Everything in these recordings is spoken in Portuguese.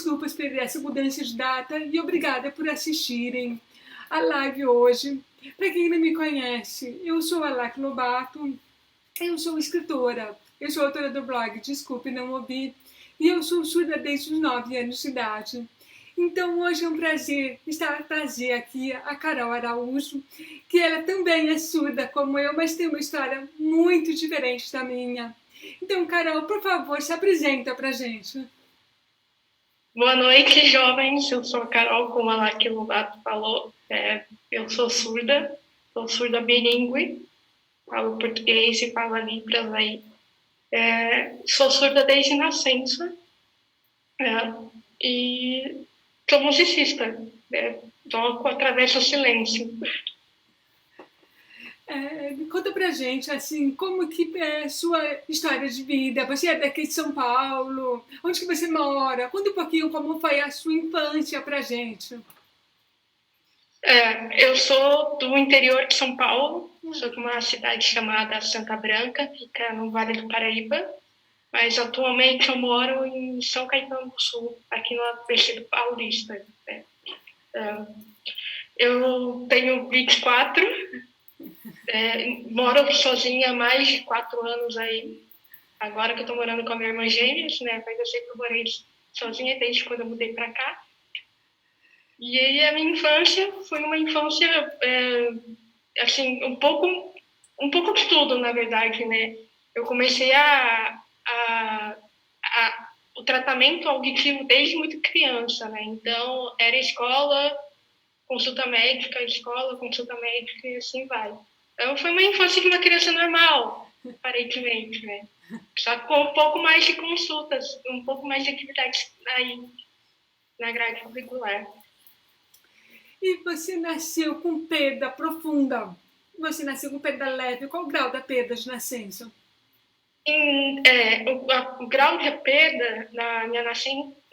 desculpas por essa mudança de data e obrigada por assistirem a live hoje. Para quem não me conhece, eu sou a Lac Lobato, eu sou escritora, eu sou autora do blog Desculpe Não Ouvir e eu sou surda desde os 9 anos de idade. Então hoje é um prazer trazer aqui a Carol Araújo, que ela também é surda como eu, mas tem uma história muito diferente da minha. Então, Carol, por favor, se apresenta pra gente. Boa noite, jovens. Eu sou a Carol, como a Lac Lobato falou. Eu sou surda bilíngue, falo português e falo Libras aí. Sou surda desde nascença e sou musicista. Toco através do silêncio. Conta pra gente, assim, como que é a sua história de vida? Você é daqui de São Paulo? Onde que você mora? Conta um pouquinho como foi a sua infância pra gente. Eu sou do interior de São Paulo, sou de uma cidade chamada Santa Branca, fica no Vale do Paraíba, mas atualmente eu moro em São Caetano do Sul, aqui no ABC do Paulista. Eu tenho 24, moro sozinha há mais de 4 anos aí, agora que eu tô morando com a minha irmã gêmeas, né, mas eu sempre morei sozinha desde quando eu mudei pra cá. E aí a minha infância foi uma infância, assim, um pouco de tudo, na verdade, né? Eu comecei o tratamento auditivo desde muito criança, né? Então, era escola, consulta médica, escola, consulta médica e assim vai. Então, foi uma infância de uma criança normal, aparentemente, né? Só com um pouco mais de consultas, um pouco mais de atividades aí na grade curricular. E você nasceu com perda profunda? Você nasceu com perda leve? Qual o grau da perda de nascença? O grau de perda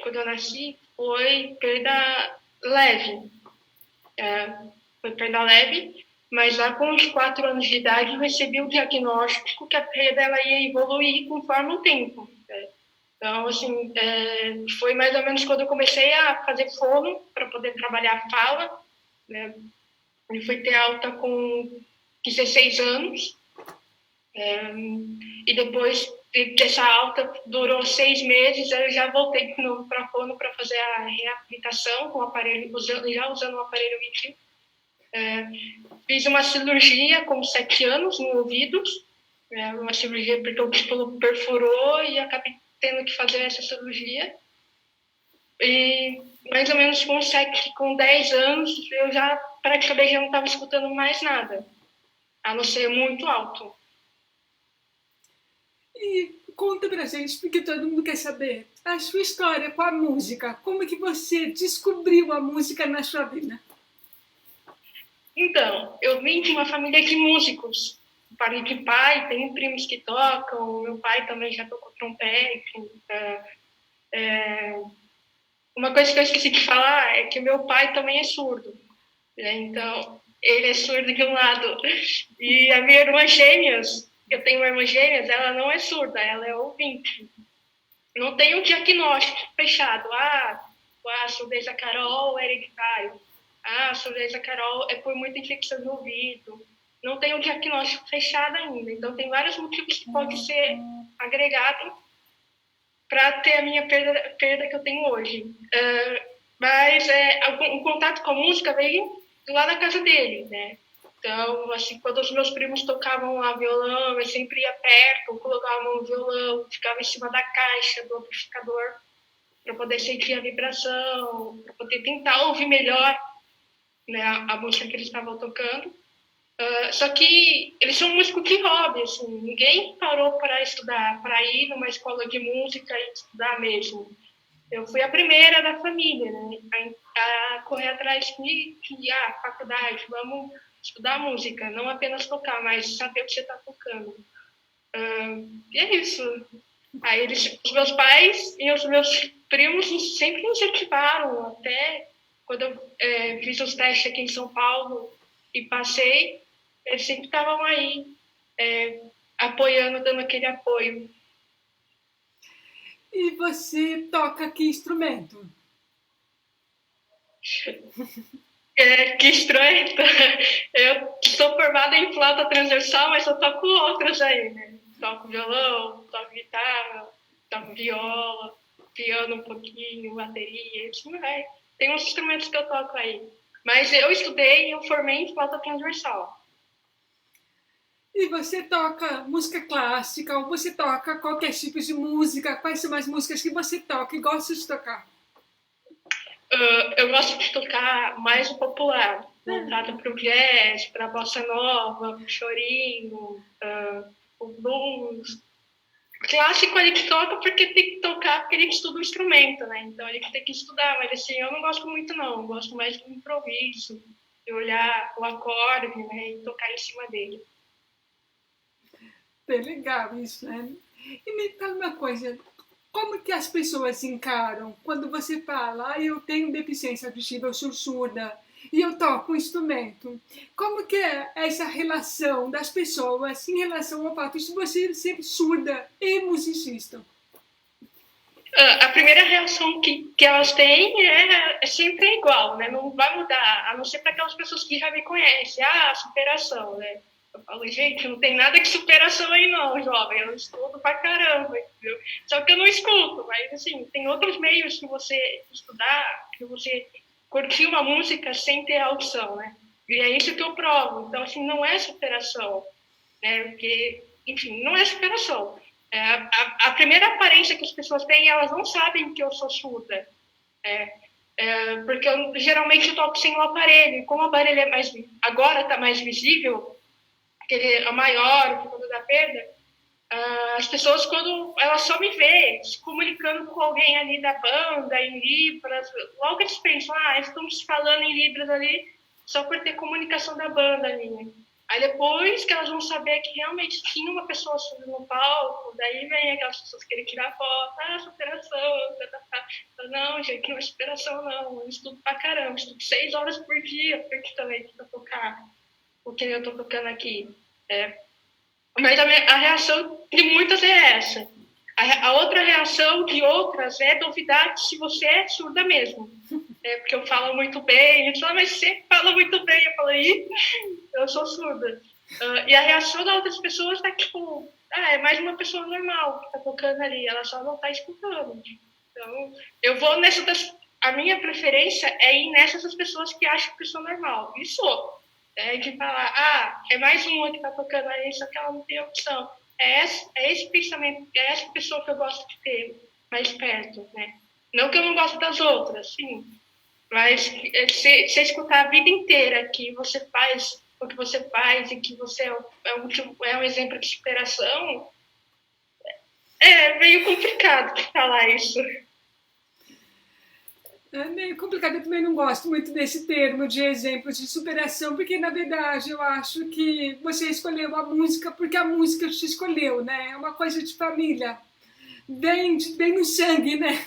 quando eu nasci, foi perda leve. Foi perda leve, mas lá com os 4 anos de idade eu recebi o diagnóstico que a perda ela ia evoluir conforme o tempo. Então, assim, foi mais ou menos quando eu comecei a fazer fono para poder trabalhar a fala, né? Eu fui ter alta com 16 anos, e depois dessa alta durou 6 meses, eu já voltei de novo para fono para fazer a reabilitação com o aparelho, já usando o aparelho auditivo. Fiz uma cirurgia com 7 anos no ouvido, uma cirurgia porque o tímpano perfurou e acabei tendo que fazer essa cirurgia. E mais ou menos com 10 anos, eu já praticamente não estava escutando mais nada, a não ser muito alto. E conta pra gente, porque todo mundo quer saber, a sua história com a música. Como é que você descobriu a música na sua vida? Então, eu vim de uma família de músicos. Pai de pai, tenho primos que tocam, meu pai também já tocou trompete. Uma coisa que eu esqueci de falar é que meu pai também é surdo. Né? Então, ele é surdo de um lado. E a minha irmã gêmeas, eu tenho uma irmã gêmeas, ela não é surda, ela é ouvinte. Não tem um diagnóstico fechado. A surdez da Carol é hereditário. A surdez da Carol é por muita infecção no ouvido. Não tem um diagnóstico fechado ainda. Então, tem vários motivos que podem ser agregados para ter a minha perda que eu tenho hoje. Mas o contato com a música veio lá na casa dele, né? Então, assim, quando os meus primos tocavam lá violão, eu sempre ia perto, colocava a mão no violão, ficava em cima da caixa do amplificador para poder sentir a vibração, para poder tentar ouvir melhor, né, a música que eles estavam tocando. Só que eles são músicos de hobby, assim, ninguém parou para estudar, para ir numa escola de música e estudar mesmo. Eu fui a primeira da família, né, a correr atrás de faculdade, vamos estudar música, não apenas tocar, mas saber o que você está tocando. E é isso. Aí os meus pais e os meus primos sempre me incentivaram, até quando eu fiz os testes aqui em São Paulo e passei, eles sempre estavam aí apoiando, dando aquele apoio. E você toca que instrumento? Que estranho. Eu sou formada em flauta transversal, mas eu toco outras aí, né? Toco violão, toco guitarra, toco viola, piano um pouquinho, bateria, assim vai. Tem uns instrumentos que eu toco aí. Mas eu estudei e eu formei em flauta transversal. E você toca música clássica ou você toca qualquer tipo de música? Quais são as músicas que você toca e gosta de tocar? Eu gosto de tocar mais o popular, voltado para o jazz, para a bossa nova, o chorinho, o blues. Clássico ele que toca porque tem que tocar, porque ele que estuda o instrumento, né? Então ele que tem que estudar, mas assim, eu não gosto muito não, eu gosto mais do improviso, de olhar o acorde, né, e tocar em cima dele. É legal isso, né? E me fala uma coisa, como que as pessoas encaram quando você fala, eu tenho deficiência auditiva, eu sou surda e eu toco um instrumento? Como que é essa relação das pessoas em relação ao fato de você ser surda e musicista? A primeira reação que elas têm é sempre igual, né? Não vai mudar, a não ser para aquelas pessoas que já me conhecem. Superação, né? Eu falo, gente, não tem nada de superação aí não, jovem. Eu estudo pra caramba, entendeu? Só que eu não escuto, mas assim, tem outros meios que você estudar, que você curtir uma música sem ter audição, né? E é isso que eu provo. Então, assim, não é superação, né? Porque, enfim, não é superação. A primeira aparência que as pessoas têm, elas não sabem que eu sou surda. Porque eu geralmente toco sem o aparelho. Como o aparelho é mais, agora está mais visível, que ele é maior por conta da perda, as pessoas, quando elas só me veem se comunicando com alguém ali da banda, em Libras, logo eles pensam, estamos falando em Libras ali só por ter comunicação da banda ali, né? Aí depois que elas vão saber que realmente tinha uma pessoa subindo no palco, daí vem aquelas pessoas que querem tirar foto, superação, Não, gente, não é superação não, eu estudo pra caramba, estudo 6 horas por dia praticamente pra tocar o que eu tô tocando aqui. Mas a reação de muitas é essa. A outra reação de outras é duvidar se você é surda mesmo. Porque eu falo muito bem, eles falam, mas você fala muito bem. Eu falo, eu sou surda. E a reação das outras pessoas tá tipo, é mais uma pessoa normal que tá tocando ali, ela só não tá escutando. Então, eu vou nessa das... A minha preferência é ir nessas pessoas que acham que eu sou normal. E sou. De falar, é mais uma que tá tocando aí, só que ela não tem opção. Esse pensamento, é essa pessoa que eu gosto de ter mais perto, né? Não que eu não gosto das outras, sim. Mas você escutar a vida inteira que você faz o que você faz e que você é um exemplo de superação, é meio complicado de falar isso. É meio complicado, eu também não gosto muito desse termo de exemplo de superação, porque na verdade eu acho que você escolheu a música porque a música te escolheu, né? É uma coisa de família, bem no sangue, né?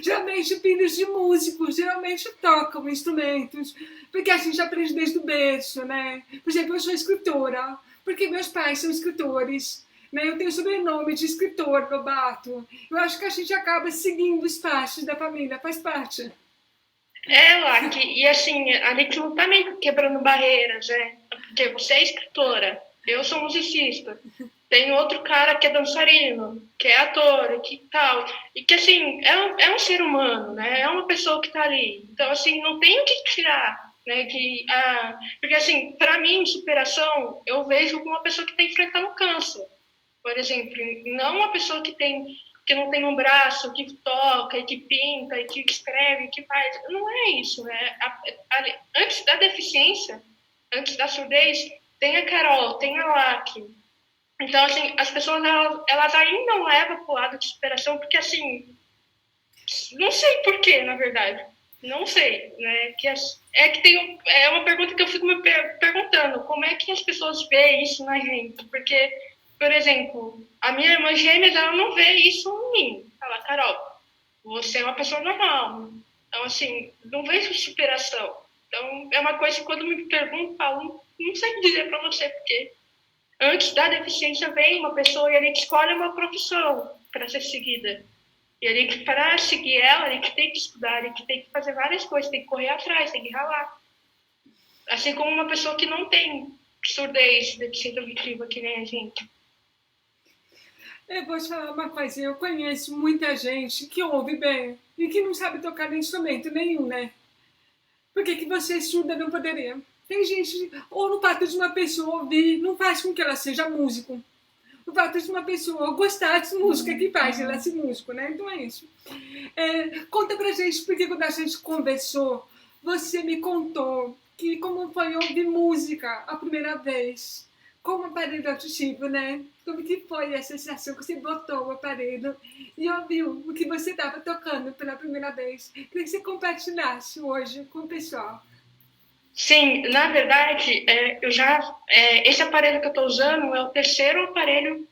Geralmente filhos de músicos, geralmente tocam instrumentos, porque a gente aprende desde o berço, né? Por exemplo, eu sou escritora, porque meus pais são escritores, né? Eu tenho o sobrenome de escritor, Lobato. Eu acho que a gente acaba seguindo os passos da família, faz parte. Lac, e assim, a gente não tá nem quebrando barreiras, né? Porque você é escritora, eu sou musicista, tem outro cara que é dançarino, que é ator, que tal, e que assim, é um ser humano, né? É uma pessoa que tá ali. Então, assim, não tem o que tirar, né? Porque assim, para mim, superação, eu vejo como uma pessoa que está enfrentando câncer, por exemplo, não uma pessoa que não tem um braço, que toca, e que pinta, e que escreve, e que faz. Não é isso, né? Antes da deficiência, antes da surdez, tem a Carol, tem a Lac. Então, assim, as pessoas, elas ainda não levam para o lado de superação, porque, assim, não sei por quê, na verdade. Não sei, né? É uma pergunta que eu fico me perguntando, como é que as pessoas veem isso na gente? Porque, por exemplo, a minha irmã gêmea, ela não vê isso em mim. Ela, Carol, você é uma pessoa normal. Então, assim, não vejo superação. Então, é uma coisa que quando me perguntam, eu falo, não sei dizer para você, porque antes da deficiência vem uma pessoa e ele escolhe uma profissão para ser seguida. E ele que para seguir ela, ele que tem que estudar, ele que tem que fazer várias coisas, tem que correr atrás, tem que ralar. Assim como uma pessoa que não tem surdez, deficiência auditiva, que nem a gente. Eu vou te falar uma coisa, eu conheço muita gente que ouve bem e que não sabe tocar instrumento nenhum, né? Por que você surda não poderia? Tem gente, ou no fato de uma pessoa ouvir, não faz com que ela seja músico. O fato de uma pessoa gostar de música que faz ela ser músico, né? Então é isso. Conta pra gente, porque quando a gente conversou, você me contou que como foi ouvir música a primeira vez, com o aparelho auditivo, né? Como que foi a sensação que você botou o aparelho e ouviu o que você estava tocando pela primeira vez? Queria que você compartilhasse hoje com o pessoal. Sim, na verdade, esse aparelho que eu estou usando é o terceiro aparelho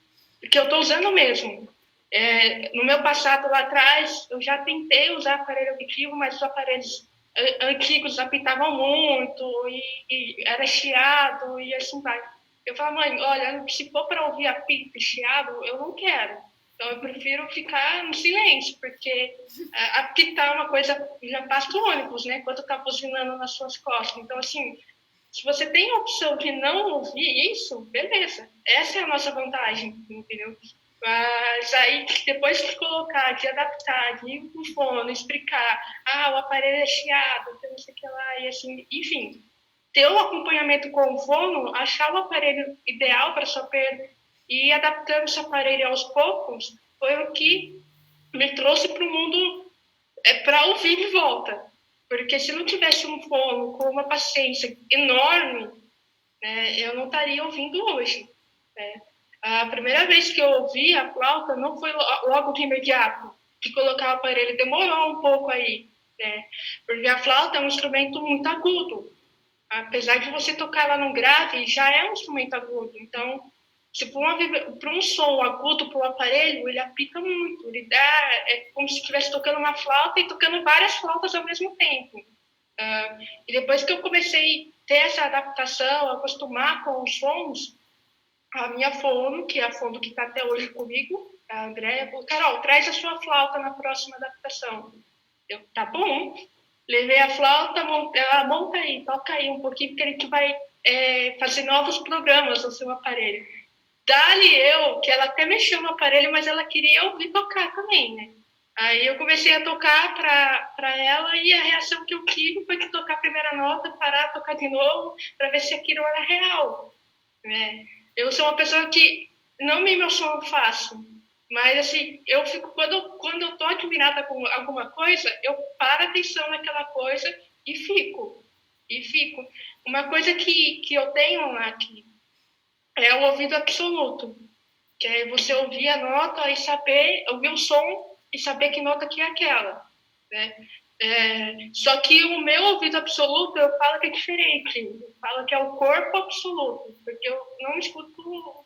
que eu estou usando mesmo. No meu passado lá atrás, eu já tentei usar aparelho auditivo, mas os aparelhos antigos apitavam muito e era chiado e assim vai. Eu falo, mãe, olha, se for para ouvir apito e chiado, eu não quero. Então eu prefiro ficar no silêncio, porque apitar é uma coisa, já passa o ônibus, né? Quando tá buzinando nas suas costas. Então, assim, se você tem a opção de não ouvir isso, beleza. Essa é a nossa vantagem, entendeu? Mas aí, depois de colocar, de adaptar, de ir com fone, explicar, o aparelho é chiado, não sei o que lá, e assim, enfim, ter o acompanhamento com o fono, achar o aparelho ideal para sua perda e ir adaptando esse aparelho aos poucos, foi o que me trouxe para o mundo para ouvir de volta. Porque se não tivesse um fono com uma paciência enorme, né, eu não estaria ouvindo hoje. Né? A primeira vez que eu ouvi a flauta não foi logo de imediato. De colocar o aparelho demorou um pouco aí. Né? Porque a flauta é um instrumento muito agudo. Apesar de você tocar ela num grave, já é um instrumento agudo. Então, se para um som agudo para o aparelho, ele aplica muito. Ele dá, é como se estivesse tocando uma flauta e tocando várias flautas ao mesmo tempo. E depois que eu comecei a ter essa adaptação, acostumar com os sons, a minha fono, que é a fono que está até hoje comigo, a Andréia, falou, Carol, traz a sua flauta na próxima adaptação. Eu, tá bom. Levei a flauta, ela monta aí, toca aí um pouquinho, porque a gente vai fazer novos programas no seu aparelho. Dali eu, que ela até mexeu no aparelho, mas ela queria ouvir tocar também, né? Aí eu comecei a tocar para ela e a reação que eu tive foi de tocar a primeira nota, parar, tocar de novo, para ver se aquilo era real. Né? Eu sou uma pessoa que não me emociono fácil, mas assim, eu fico quando eu tô admirada com alguma coisa, eu paro atenção naquela coisa e fico. Uma coisa que eu tenho aqui é o ouvido absoluto, que é você ouvir a nota e saber, ouvir o som e saber que nota que é aquela, né? Só que o meu ouvido absoluto, eu falo que é diferente. Eu falo que é o corpo absoluto, porque eu não escuto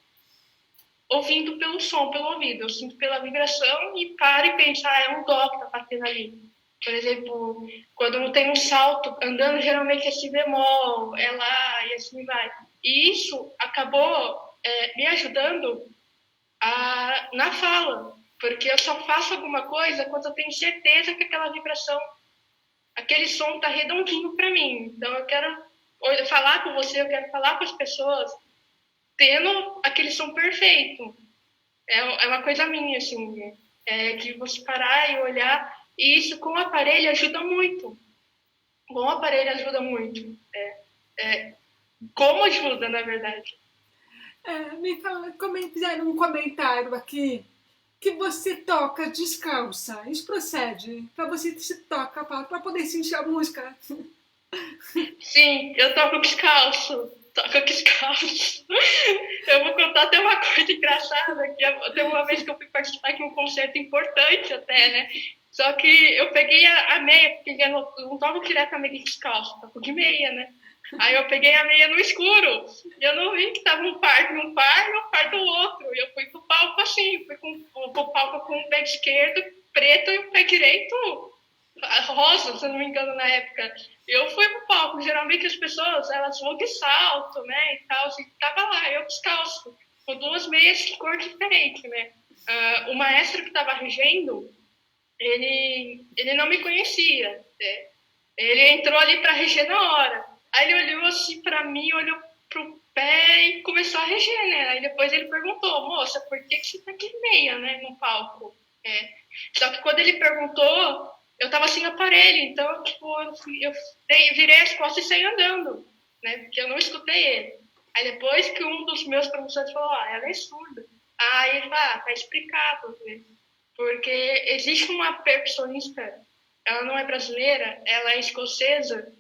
ouvindo pelo som, pelo ouvido. Eu sinto pela vibração e paro e penso, é um dó que tá batendo ali. Por exemplo, quando não tem um salto, andando geralmente é si bemol, é lá e assim vai. E isso acabou me ajudando na fala, porque eu só faço alguma coisa quando eu tenho certeza que aquela vibração, aquele som está redondinho para mim. Então eu quero falar com você, eu quero falar com as pessoas tendo aquele som perfeito. É uma coisa minha, assim, de você parar e olhar, e isso com o aparelho ajuda muito. Com o aparelho ajuda muito. Como ajuda, na verdade. Me fala, fizeram um comentário aqui que você toca descalça. Isso procede? Para você se toca para poder sentir a música? Sim, eu toco descalço. Toco descalço. Eu vou contar até uma coisa engraçada, que tem uma vez que eu fui participar de um concerto importante até, né? Só que eu peguei a meia, porque eu não toco diretamente descalço, toco de meia, né? Aí eu peguei a meia no escuro. E eu não vi que tava um par e um par do outro. E eu fui pro palco assim, fui pro palco com o pé esquerdo preto e o pé direito rosa, se eu não me engano, na época. Eu fui pro palco. Geralmente as pessoas, elas vão de salto, né, e tal. Assim, tava lá, eu descalço, com duas meias de cor diferente, né. O maestro que tava regendo, ele não me conhecia, né? Ele entrou ali para reger na hora. Aí ele olhou assim para mim, olhou pro pé e começou a reger, né? Aí depois ele perguntou, moça, por que você tá de meia, né, no palco? É. Só que quando ele perguntou, eu tava sem aparelho, então, tipo, eu virei as costas e saí andando, né? Porque eu não escutei ele. Aí depois que um dos meus professores falou, ela é surda. Aí ele falou, tá explicado, né? Porque existe uma percussionista, ela não é brasileira, ela é escocesa,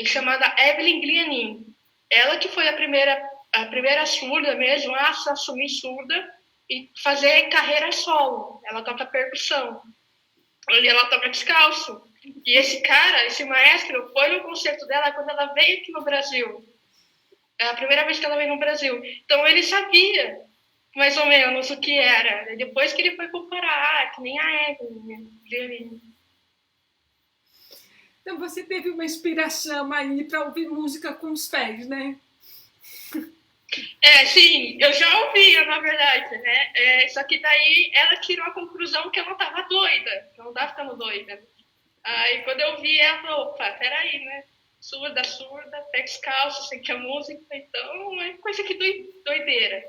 chamada Evelyn Glianin. Ela que foi a primeira surda mesmo a se assumir surda e fazer carreira solo. Ela toca percussão. E ela toca descalço. E esse cara, esse maestro, foi no concerto dela quando ela veio aqui no Brasil. É a primeira vez que ela veio no Brasil. Então ele sabia mais ou menos o que era. Depois que ele foi comparar, que nem a Evelyn. Então você teve uma inspiração aí para ouvir música com os pés, né? Sim, eu já ouvia, na verdade, né? Só que daí ela tirou a conclusão que eu não estava doida, que eu não estava ficando doida. Aí quando eu vi, ela falou, opa, peraí, né? Surda, pé descalço, sei que é música, então é coisa que doideira.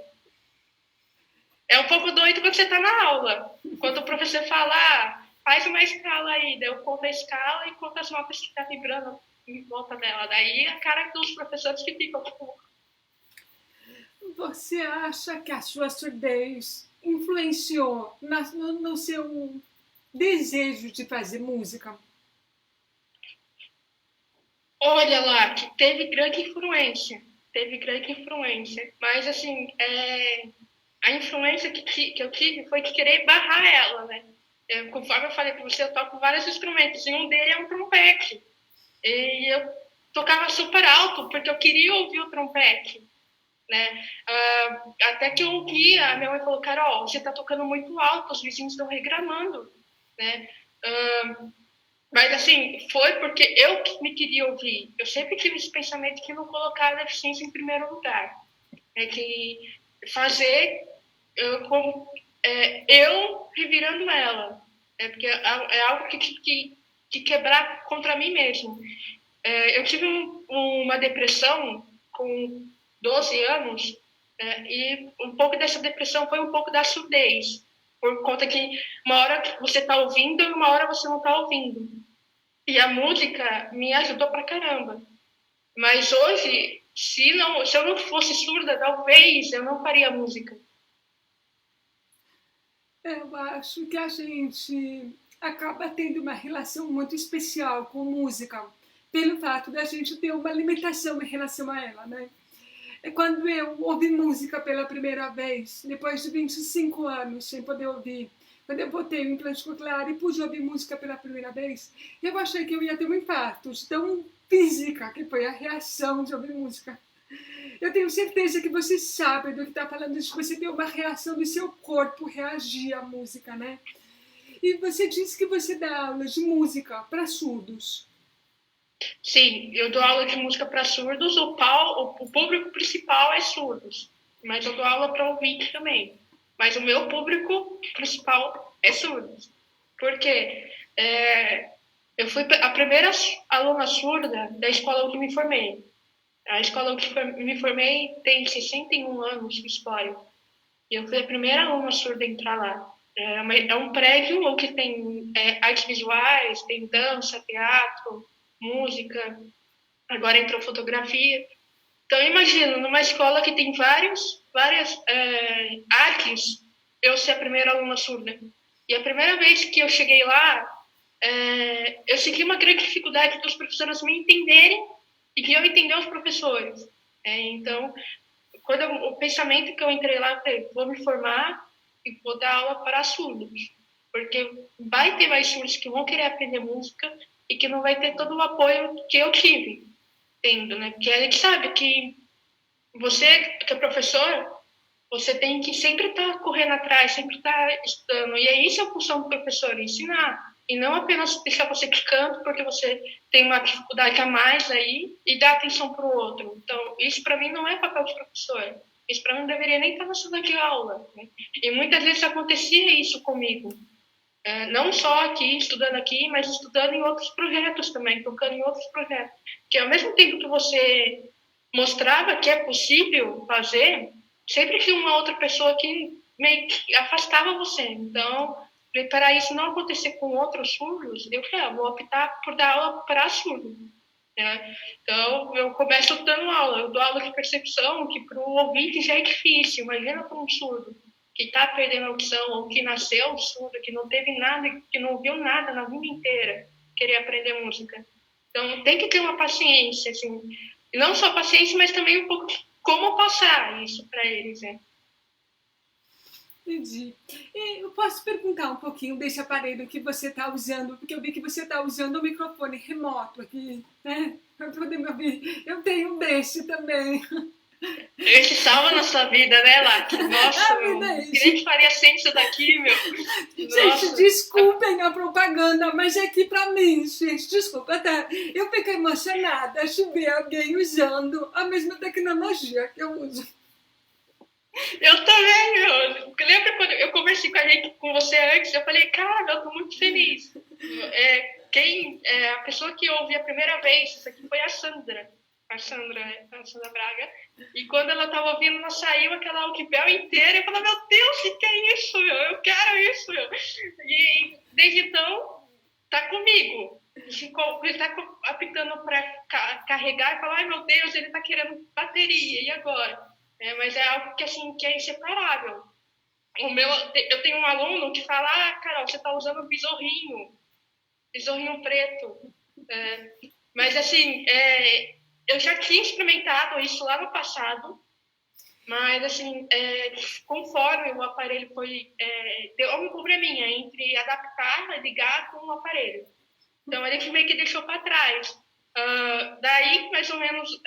É um pouco doido quando você está na aula. Quando o professor fala, faz uma escala aí, daí eu conto a escala e conto as notas que estão vibrando em volta dela. Daí a cara dos professores que ficam tipo... Você acha que a sua surdez influenciou no seu desejo de fazer música? Olha lá, que teve grande influência. Mas, assim, a influência que eu tive foi de querer barrar ela, né? Conforme eu falei para você, eu toco vários instrumentos, e um deles é um trompete. E eu tocava super alto, porque eu queria ouvir o trompete, né? Até que um dia a minha mãe falou, Carol, você está tocando muito alto, os vizinhos estão reclamando, né? Mas, assim, foi porque eu que me queria ouvir. Eu sempre tive esse pensamento que não colocar a deficiência em primeiro lugar. É que fazer eu revirando ela. Porque é algo que quebrar contra mim mesmo. Eu tive uma depressão com 12 anos, e um pouco dessa depressão foi um pouco da surdez. Por conta que uma hora você está ouvindo e uma hora você não está ouvindo. E a música me ajudou pra caramba. Mas hoje, se eu não fosse surda, talvez eu não faria música. Eu acho que a gente acaba tendo uma relação muito especial com música, pelo fato da gente ter uma limitação em relação a ela, né? Quando eu ouvi música pela primeira vez, depois de 25 anos sem poder ouvir, quando eu botei o implante coclear e pude ouvir música pela primeira vez, eu achei que eu ia ter um infarto de tão física que foi a reação de ouvir música. Eu tenho certeza que você sabe do que está falando, de que você tem uma reação do seu corpo reagir à música, né? E você disse que você dá aula de música para surdos. Sim, eu dou aula de música para surdos, o público principal é surdos, mas eu dou aula para ouvintes também. Mas o meu público principal é surdos. Por quê? Eu fui a primeira aluna surda da escola onde me formei. A escola onde me formei tem 61 anos de história. E eu fui a primeira aluna surda a entrar lá. É um prédio onde tem artes visuais, tem dança, teatro, música, agora entrou fotografia. Então, imagina, numa escola que tem várias artes, eu ser a primeira aluna surda. E a primeira vez que eu cheguei lá, eu senti uma grande dificuldade dos professores me entenderem e que eu entender os professores. Então, o pensamento que eu entrei lá, eu falei, vou me formar e vou dar aula para surdos. Porque vai ter mais surdos que vão querer aprender música e que não vai ter todo o apoio que eu tive, tendo, né? Porque a gente sabe que você, que é professor, você tem que sempre estar correndo atrás, sempre estar estudando. E é isso a função do professor, ensinar. E não apenas deixar você de canto porque você tem uma dificuldade a mais aí e dar atenção para o outro. Então, isso para mim não é papel de professor. Isso para mim não deveria nem estar na sala de aula, né? E muitas vezes acontecia isso comigo. Não só aqui, estudando aqui, mas estudando em outros projetos também, tocando em outros projetos. Que ao mesmo tempo que você mostrava que é possível fazer, sempre tinha uma outra pessoa que meio que afastava você. Então, para isso não acontecer com outros surdos, eu falei, vou optar por dar aula para surdo. Né? Então, eu começo dando aula. Eu dou aula de percepção, que para o ouvinte já é difícil. Imagina para um surdo que está perdendo a audição, ou que nasceu surdo, que não teve nada, que não ouviu nada na vida inteira, querer aprender música. Então, tem que ter uma paciência, assim. E não só paciência, mas também um pouco como passar isso para eles, né? Entendi. E eu posso perguntar um pouquinho desse aparelho que você está usando, porque eu vi que você está usando o microfone remoto aqui, né? Para poder me ouvir. Eu tenho um desse também. Esse salva na sua vida, né, Lati? Nossa, meu. Que nem faria sem isso daqui, meu. Gente, desculpem a propaganda, mas é aqui pra mim, gente. Desculpa, tá? Eu fiquei emocionada de ver alguém usando a mesma tecnologia que eu uso. Eu também, meu. Lembra quando eu conversei com você antes? Eu falei, cara, eu tô muito feliz. A pessoa que eu ouvi a primeira vez, isso aqui foi a Sandra Braga. E quando ela tava ouvindo, ela saiu aquela Outbell inteira. Eu falei, meu Deus, o que é isso, meu? Eu quero isso, meu. E desde então, tá comigo. Ele tá apitando para carregar e falar, ai meu Deus, ele tá querendo bateria, e agora? Mas é algo que, assim, que é inseparável. Eu tenho um aluno que fala, Carol, você tá usando besorrinho preto. Mas, assim, eu já tinha experimentado isso lá no passado, mas, assim, conforme o aparelho foi... deu um probleminha entre adaptar, ligar com o aparelho. Então, ele meio que deixou para trás. Daí, mais ou menos,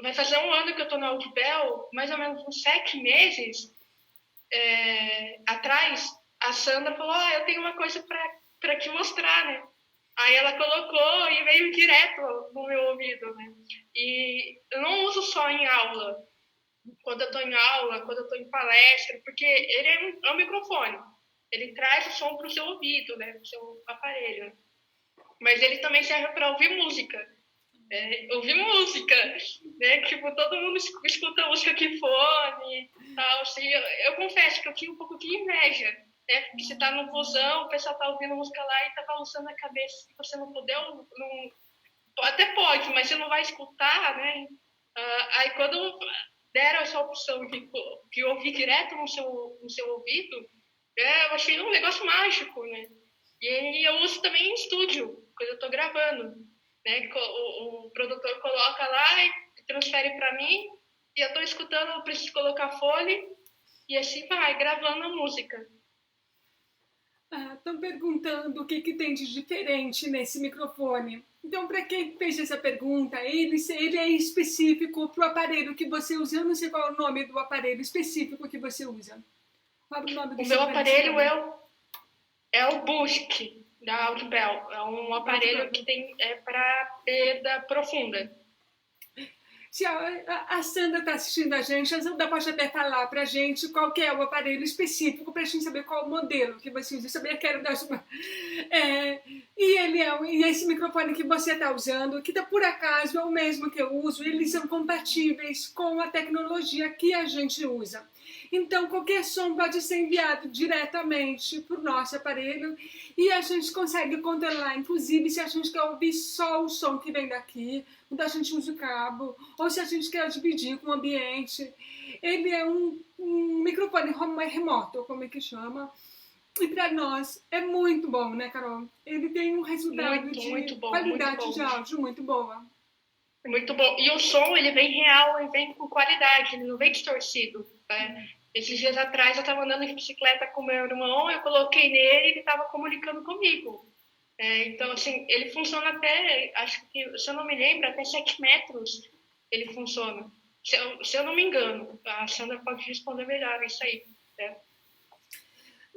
vai fazer um ano que eu estou na Outbell, mais ou menos uns 7 meses atrás, a Sandra falou, eu tenho uma coisa para te mostrar, né? Aí ela colocou e veio direto no meu ouvido, né? E eu não uso só em aula. Quando eu estou em aula, quando eu estou em palestra, porque ele é um microfone. Ele traz o som para o seu ouvido, né? Para o seu aparelho. Mas ele também serve para ouvir música. Ouvir música, né? Tipo, todo mundo escuta música com fone e tal. Assim, eu confesso que eu tinha um pouco de inveja, né? Porque você tá no busão, o pessoal tá ouvindo música lá e tá balançando a cabeça. Se você não puder, até pode, mas você não vai escutar, né? Aí quando deram essa opção de ouvir direto no seu ouvido, eu achei um negócio mágico, né? E eu uso também em estúdio, quando eu tô gravando. Né? O produtor coloca lá e transfere para mim, e eu estou escutando, eu preciso colocar fone, e assim vai, gravando a música. Estão perguntando o que tem de diferente nesse microfone. Então, para quem fez essa pergunta, ele é específico para o aparelho que você usa. Eu não sei qual é o nome do aparelho específico que você usa. Qual é o nome do meu aparelho é o Boost da Outbell. É um aparelho que tem para perda profunda. Se a Sandra está assistindo a gente, a Sandra pode até falar para a gente qual que é o aparelho específico para a gente saber qual o modelo que você usa. Eu sabia que era da e esse microfone que você está usando, que por acaso é o mesmo que eu uso, eles são compatíveis com a tecnologia que a gente usa. Então, qualquer som pode ser enviado diretamente para o nosso aparelho e a gente consegue controlar, inclusive, se a gente quer ouvir só o som que vem daqui, quando a gente usa o cabo, ou se a gente quer dividir com o ambiente. Ele é um microfone remoto, como é que chama? E para nós é muito bom, né, Carol? Ele tem um resultado de qualidade de áudio muito boa. Muito bom. E o som, ele vem real, ele vem com qualidade, ele não vem distorcido. Né? Esses dias atrás eu estava andando de bicicleta com meu irmão, eu coloquei nele e ele estava comunicando comigo. Então, assim, ele funciona até, acho que, se eu não me lembro, até 7 metros ele funciona. Se eu não me engano, a Sandra pode responder melhor isso aí. Né?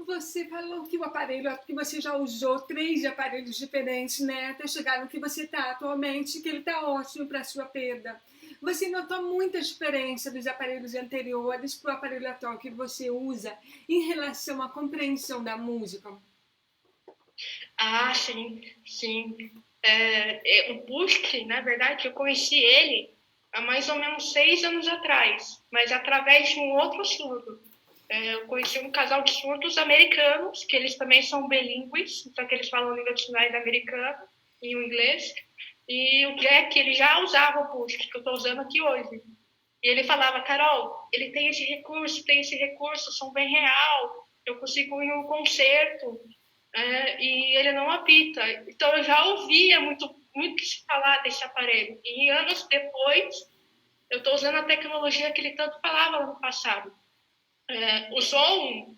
Você falou que o aparelho, que você já usou 3 aparelhos diferentes, né? Até chegar no que você está atualmente, que ele está ótimo para a sua perda. Você notou muita diferença dos aparelhos anteriores para o aparelho atual que você usa em relação à compreensão da música? Ah, sim, sim. O Pusk, na verdade, eu conheci ele há mais ou menos 6 anos atrás, mas através de um outro surdo. Eu conheci um casal de surdos americanos, que eles também são bilíngues, só que eles falam língua de sinais americana e o inglês. E o Jack, ele já usava o Pusk, que eu estou usando aqui hoje. E ele falava, Carol, ele tem esse recurso, som bem real, eu consigo ir num concerto, e ele não apita. Então eu já ouvia muito se falar desse aparelho. E anos depois, eu estou usando a tecnologia que ele tanto falava no passado. O som,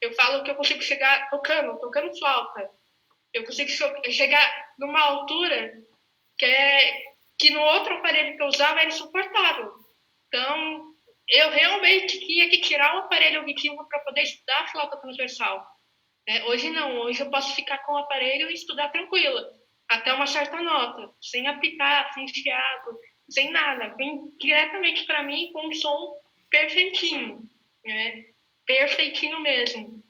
eu falo que eu consigo chegar tocando flauta. Eu consigo chegar numa altura que no outro aparelho que eu usava era insuportável. Então, eu realmente tinha que tirar o aparelho auditivo para poder estudar a flauta transversal. Hoje não, hoje eu posso ficar com o aparelho e estudar tranquila, até uma certa nota, sem apitar, sem chiado, sem nada. Vem diretamente para mim com um som perfeitinho, né? Perfeitinho mesmo.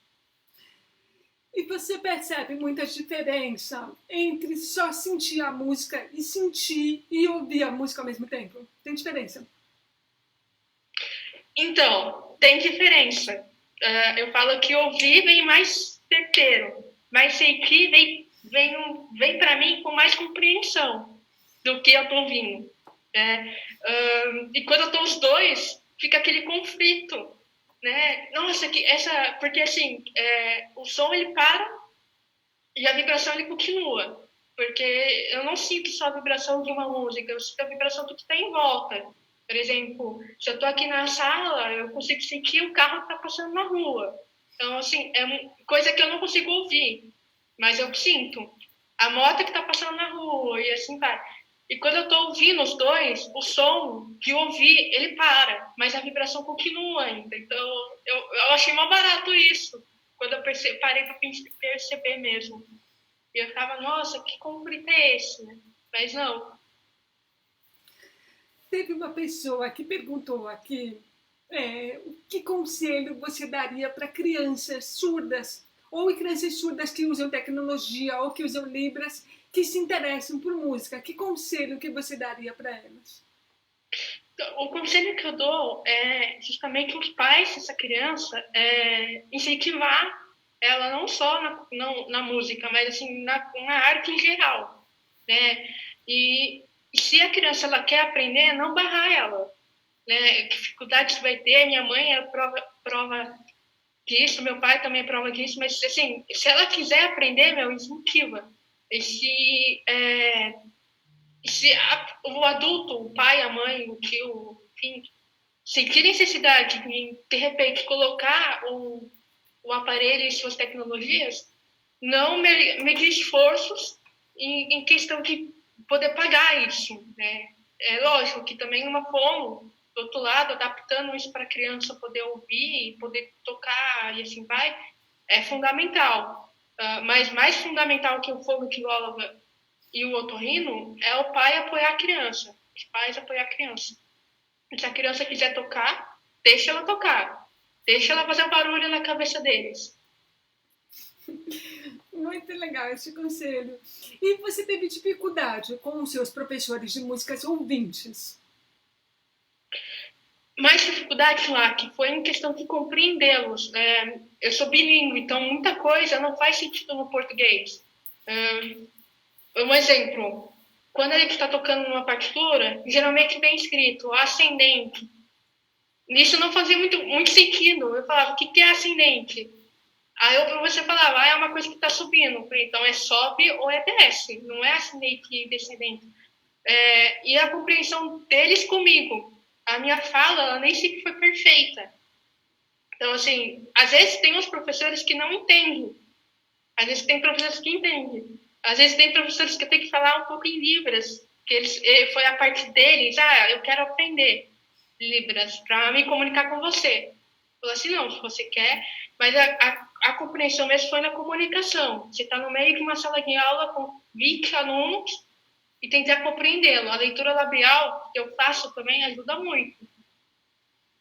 E você percebe muita diferença entre só sentir a música e sentir e ouvir a música ao mesmo tempo? Tem diferença? Então, tem diferença. Eu falo que ouvir vem mais certeiro, mas sentir vem para mim com mais compreensão do que eu estou ouvindo. E quando eu estou os dois, fica aquele conflito. Né? Nossa, porque assim, o som ele para e a vibração ele continua. Porque eu não sinto só a vibração de uma música, eu sinto a vibração do que está em volta. Por exemplo, se eu estou aqui na sala, eu consigo sentir o carro que está passando na rua. Então, assim, coisa que eu não consigo ouvir, mas eu sinto. A moto que está passando na rua e assim vai. E quando eu estou ouvindo os dois, o som de ouvir, ele para, mas a vibração continua ainda. Então, eu achei mal barato isso, quando eu parei para perceber mesmo. E eu ficava, nossa, que conflito é esse? Né? Mas não. Teve uma pessoa que perguntou aqui que conselho você daria para crianças surdas ou crianças surdas que usam tecnologia ou que usam Libras que se interessam por música? Que conselho que você daria para elas? O conselho que eu dou é justamente os pais dessa criança incentivar ela não só na música, mas assim na arte em geral, né? E se a criança ela quer aprender, não barrar ela, né? Que dificuldades vai ter? Minha mãe é prova disso, meu pai também é prova disso, mas assim, se ela quiser aprender, incentiva. E se o adulto, o pai, a mãe, o tio, enfim, sentir necessidade de repente, colocar o aparelho e suas tecnologias, não medir esforços em questão de poder pagar isso. Né? É lógico que também uma fono, do outro lado, adaptando isso para a criança poder ouvir, poder tocar e assim vai, é fundamental. Mas mais fundamental que o fonoaudiólogo e o otorrino é o pai apoiar a criança, os pais apoiar a criança. Se a criança quiser tocar, deixa ela tocar. Deixa ela fazer um barulho na cabeça deles. Muito legal esse conselho. E você teve dificuldade com os seus professores de músicas ouvintes? Mais dificuldade lá, que foi em questão de compreendê-los. Eu sou bilíngue, então muita coisa não faz sentido no português. Um exemplo, quando a gente está tocando numa partitura, geralmente vem escrito ascendente. Isso não fazia muito sentido. Eu falava, o que é ascendente? Aí o professor falava, é uma coisa que está subindo. Então é sobe ou é desce, não é ascendente e descendente. E a compreensão deles comigo, a minha fala, ela nem sempre foi perfeita. Então, assim, às vezes tem uns professores que não entendem. Às vezes tem professores que entendem. Às vezes tem professores que eu tenho que falar um pouco em Libras, que foi a parte deles, eu quero aprender Libras para me comunicar com você. Falou assim, não, se você quer, mas a compreensão mesmo foi na comunicação. Você está no meio de uma sala de aula com 20 alunos e tentar compreendê-lo. A leitura labial que eu faço também ajuda muito.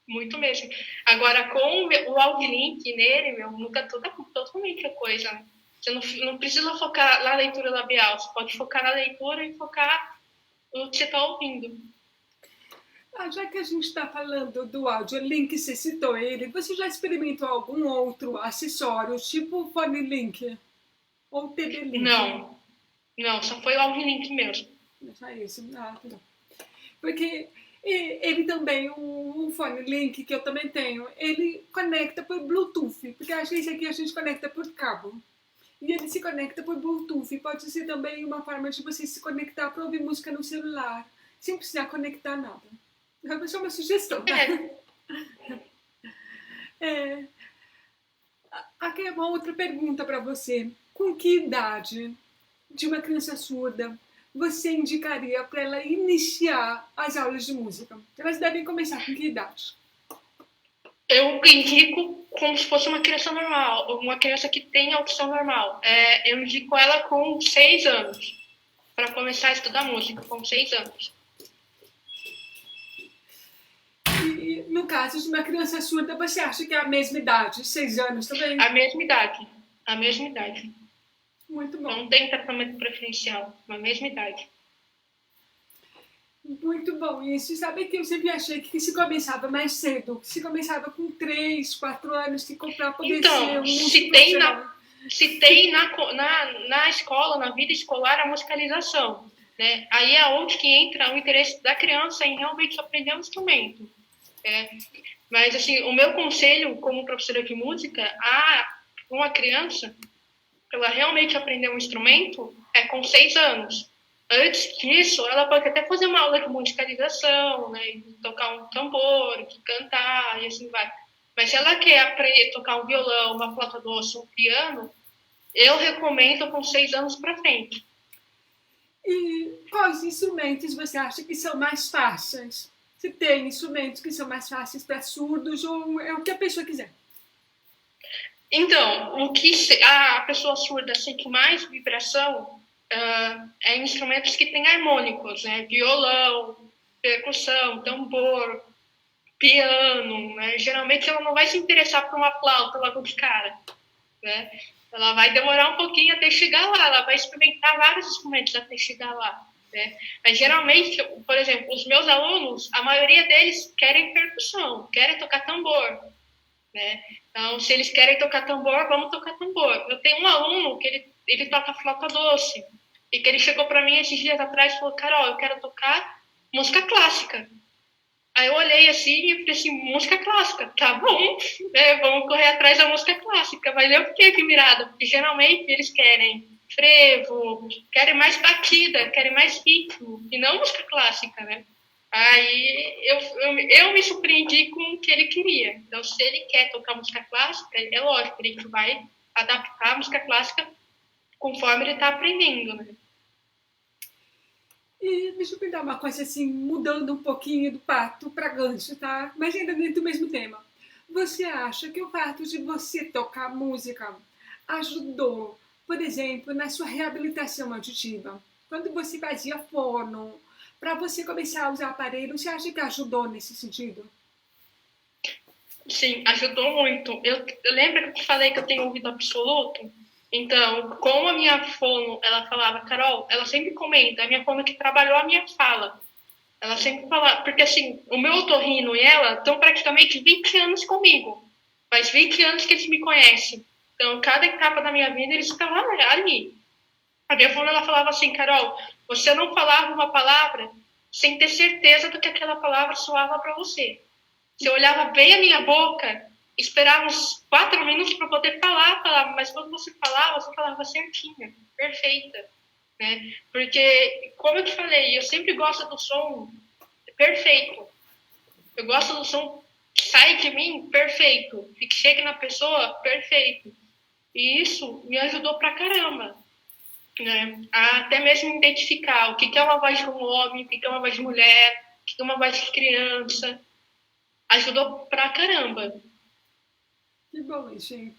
Muito mesmo. Agora, com o audiolink nele, muda totalmente a coisa. Você não precisa focar na leitura labial, você pode focar na leitura e focar no que você está ouvindo. Já que a gente está falando do AudioLink, você citou ele, você já experimentou algum outro acessório, tipo Fone Link ou TB Link? Não, só foi o AudioLink mesmo. Só isso, tá. Porque ele também, o Fone Link que eu também tenho, ele conecta por Bluetooth, porque a gente conecta por cabo. E ele se conecta por Bluetooth. Pode ser também uma forma de você se conectar para ouvir música no celular, sem precisar conectar nada. Isso é uma sugestão, tá? Aqui é uma outra pergunta para você. Com que idade de uma criança surda você indicaria para ela iniciar as aulas de música? Elas devem começar com que idade? Eu indico como se fosse uma criança normal, uma criança que tem audição normal. Eu indico ela com 6 anos, para começar a estudar música, com 6 anos. E no caso de uma criança surda, você acha que é a mesma idade? 6 anos também? A mesma idade. Muito bom. Não tem tratamento preferencial, a mesma idade. Muito bom. E você sabe que eu sempre achei que se começava mais cedo. Se começava com 3, 4 anos, que para poder ser um se tem na escola, na vida escolar, a musicalização, né? Aí é onde que entra o interesse da criança em realmente aprender um instrumento. Mas, assim, o meu conselho como professora de música a uma criança, para ela realmente aprender um instrumento, é com 6 anos. Antes disso, ela pode até fazer uma aula de musicalização, né? Tocar um tambor, cantar e assim vai. Mas se ela quer aprender a tocar um violão, uma flauta doce, um piano, eu recomendo com 6 anos para frente. E quais instrumentos você acha que são mais fáceis? Se tem instrumentos que são mais fáceis para surdos ou é o que a pessoa quiser? Então, o que a pessoa surda sente mais vibração é instrumentos que têm harmônicos, né? Violão, percussão, tambor, piano, né? Geralmente ela não vai se interessar por uma flauta logo de cara, né? Ela vai demorar um pouquinho até chegar lá, ela vai experimentar vários instrumentos até chegar lá, né? Mas geralmente, por exemplo, os meus alunos, a maioria deles querem percussão, querem tocar tambor, né? Então, se eles querem tocar tambor, vamos tocar tambor. Eu tenho um aluno que ele toca flauta doce, e que ele chegou para mim esses dias atrás e falou: Carol, eu quero tocar música clássica. Aí eu olhei assim e falei assim: música clássica, tá bom, vamos correr atrás da música clássica. Mas eu fiquei admirada, porque geralmente eles querem frevo, querem mais batida, querem mais ritmo, e não música clássica, né? Aí eu me surpreendi com o que ele queria. Então, se ele quer tocar música clássica, é lógico, ele vai adaptar a música clássica conforme ele está aprendendo, né? E deixa eu perguntar uma coisa assim, mudando um pouquinho do pato para gancho, tá? Mas ainda dentro do mesmo tema. Você acha que o fato de você tocar música ajudou, por exemplo, na sua reabilitação auditiva? Quando você fazia fono, para você começar a usar aparelho, você acha que ajudou nesse sentido? Sim, ajudou muito. Eu lembro que eu te falei que eu tenho ouvido absoluto? Então, como a minha fono, ela falava, Carol, ela sempre comenta, a minha fono que trabalhou a minha fala. Ela sempre fala, porque assim, o meu otorrino e ela estão praticamente 20 anos comigo. Faz 20 anos que eles me conhecem. Então, cada etapa da minha vida, eles estavam ali. A minha fono, ela falava assim, Carol, você não falava uma palavra sem ter certeza do que aquela palavra soava para você. Você olhava bem a minha boca, esperava uns 4 minutos para poder falar a palavra, mas quando você falava certinha, perfeita, né? Porque, como eu te falei, eu sempre gosto do som perfeito. Eu gosto do som que sai de mim perfeito, que chegue na pessoa perfeito. E isso me ajudou pra caramba, né? A até mesmo identificar o que é uma voz de um homem, o que é uma voz de mulher, o que é uma voz de criança. Ajudou pra caramba. Que bom, gente.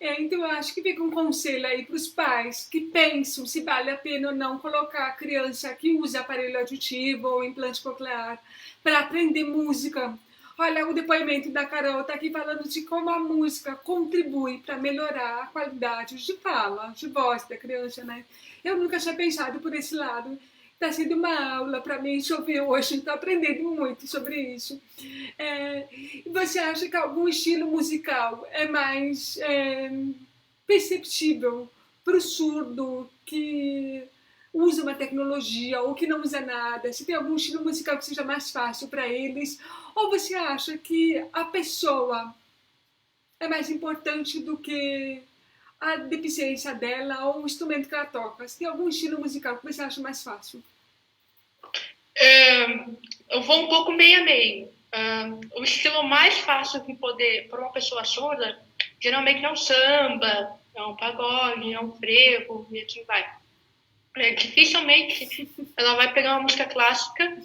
Então, eu acho que fica um conselho aí para os pais que pensam se vale a pena ou não colocar a criança que usa aparelho auditivo ou implante coclear para aprender música. Olha, o depoimento da Carol está aqui falando de como a música contribui para melhorar a qualidade de fala, de voz da criança, né? Eu nunca tinha pensado por esse lado. Está sendo uma aula para mim chover hoje, estou aprendendo muito sobre isso. Você acha que algum estilo musical é mais perceptível para o surdo que usa uma tecnologia ou que não usa nada? Se tem algum estilo musical que seja mais fácil para eles? Ou você acha que a pessoa é mais importante do que a deficiência dela ou o instrumento que ela toca? Se tem algum estilo musical que você acha mais fácil? Eu vou um pouco meio a meio. O estilo mais fácil de poder para uma pessoa surda geralmente é um samba, é um pagode, é um frevo e assim vai. Dificilmente ela vai pegar uma música clássica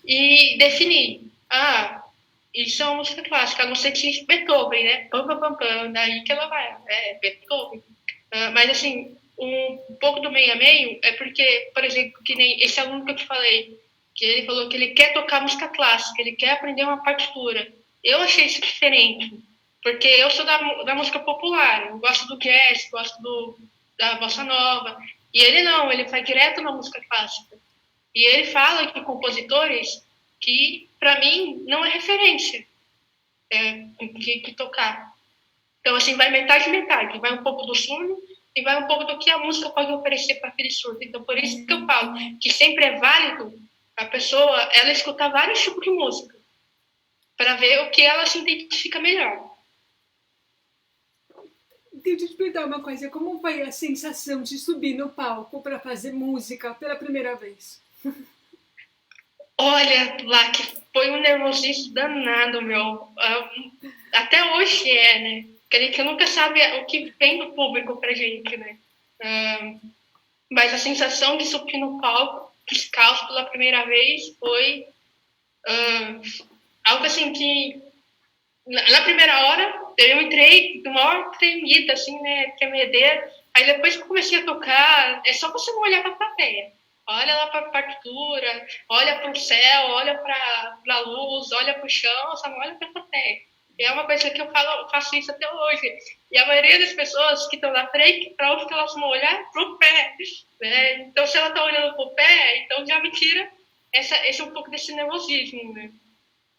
e definir, isso é uma música clássica, a não ser que seja Beethoven, né? Pam, pam, pam, pam, daí que ela vai, Beethoven. Mas assim, um pouco do meio a meio é porque, por exemplo, que nem esse aluno que eu te falei, que ele falou que ele quer tocar música clássica, ele quer aprender uma partitura. Eu achei isso diferente, porque eu sou da música popular, eu gosto do jazz, gosto da bossa nova, e ele não, ele vai direto na música clássica. E ele fala que compositores que, para mim, não é referência que tocar. Então, assim, vai metade, metade. Vai um pouco do surdo e vai um pouco do que a música pode oferecer para aquele surdo. Então, por isso que eu falo que sempre é válido a pessoa, ela escutar vários tipos de música para ver o que ela se identifica melhor. Deixa eu te perguntar uma coisa, como foi a sensação de subir no palco para fazer música pela primeira vez? Olha, lá que foi um nervosismo danado, meu. Até hoje né? Porque a gente nunca sabe o que vem do público pra gente, né? Mas a sensação de subir no palco, descalço pela primeira vez, foi algo assim que, na primeira hora, eu entrei de uma hora tremida, assim, né? Tremedeira. Aí depois que eu comecei a tocar, é só você não olhar pra plateia. Olha lá para a partitura, olha para o céu, olha para a luz, olha para o chão, só não olha para a plateia. E é uma coisa que eu faço isso até hoje. E a maioria das pessoas que estão na frente, para onde elas vão olhar? Para o pé. Né? Então, se ela está olhando para o pé, então já me tira esse um pouco desse nervosismo. Né?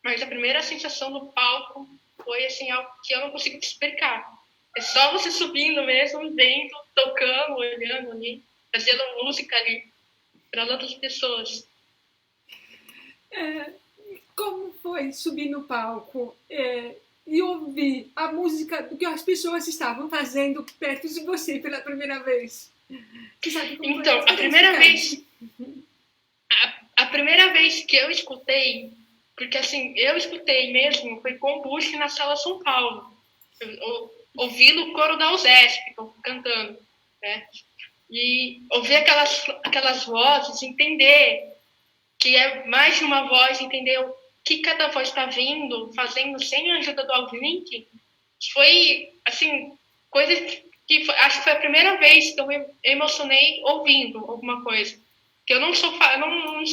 Mas a primeira sensação do palco foi assim, algo que eu não consigo te explicar. É só você subindo mesmo, vendo, tocando, olhando ali, fazendo música ali para outras pessoas. Como foi subir no palco e ouvir a música do que as pessoas estavam fazendo perto de você pela primeira vez? Então, a primeira vez que eu escutei, porque assim, eu escutei mesmo, foi com o Bush na Sala São Paulo, ouvindo o coro da USESP cantando, né? E ouvir aquelas vozes, entender que é mais de uma voz, entender o que cada voz está vindo, fazendo sem a ajuda do ouvinte, foi, assim, coisa que acho que foi a primeira vez que eu me emocionei ouvindo alguma coisa. Que eu não sou